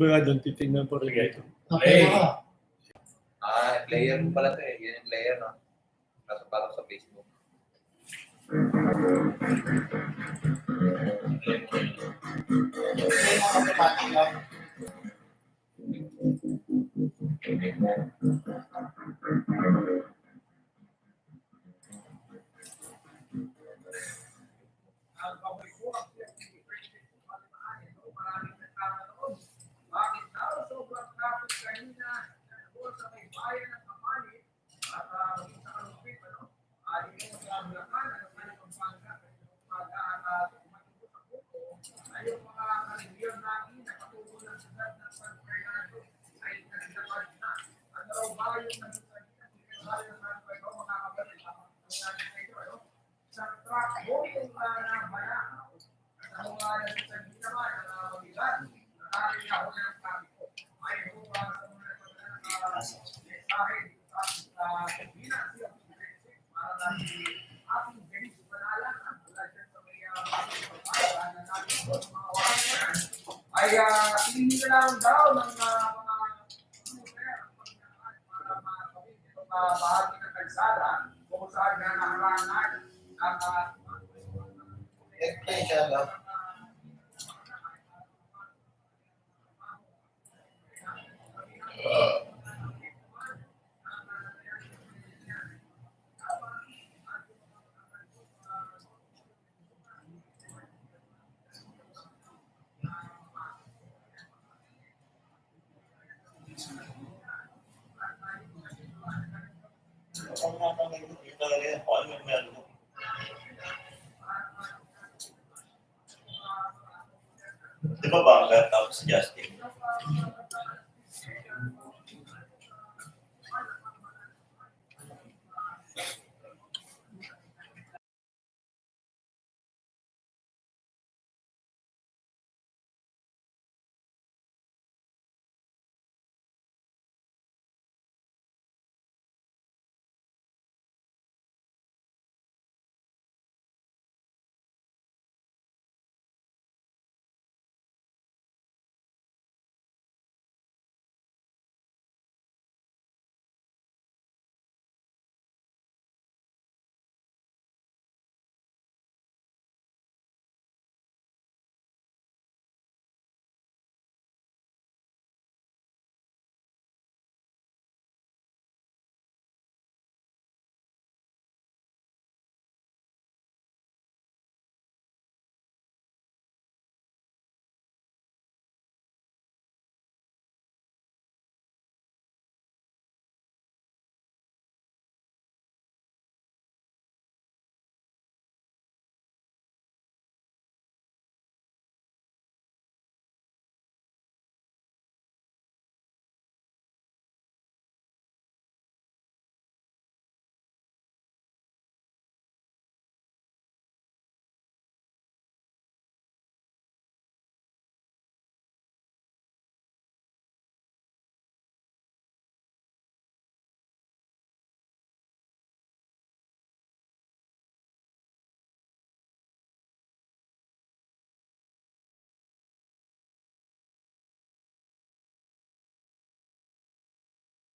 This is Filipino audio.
Wala doon titignan po rin ito. Okay. Player mo pala ito eh. Yan yung player, no? Kaso parang sa Facebook. Automatic lang. Bakit daw sobrang traffic kanina sa may bayan ng Kapalit at sa Kalupit, dito sa Bulacan, Pampanga, at matubos sa Buko, ay yung mga kalibiyang namin na patuloy ng sudad ng San Fernando ay nagdapat na. At raw ba yung nagsasabi ng bayan ng San Fernando, mga kabalit sa truck boating na bayan. At ang mga nagsasabi naman na mabigat, nakakali ako ng traffic ko. Ay po sa mga mensahe sa Pilipinas, para lang ating galing panalan at mula dyan sa may bayan na natin po sa mga waran ay hindi na lang daw ng mga commuter para makawin itong bahagi ng kalsada kung saan na naharangan ang Di ba bangga tapos Justin?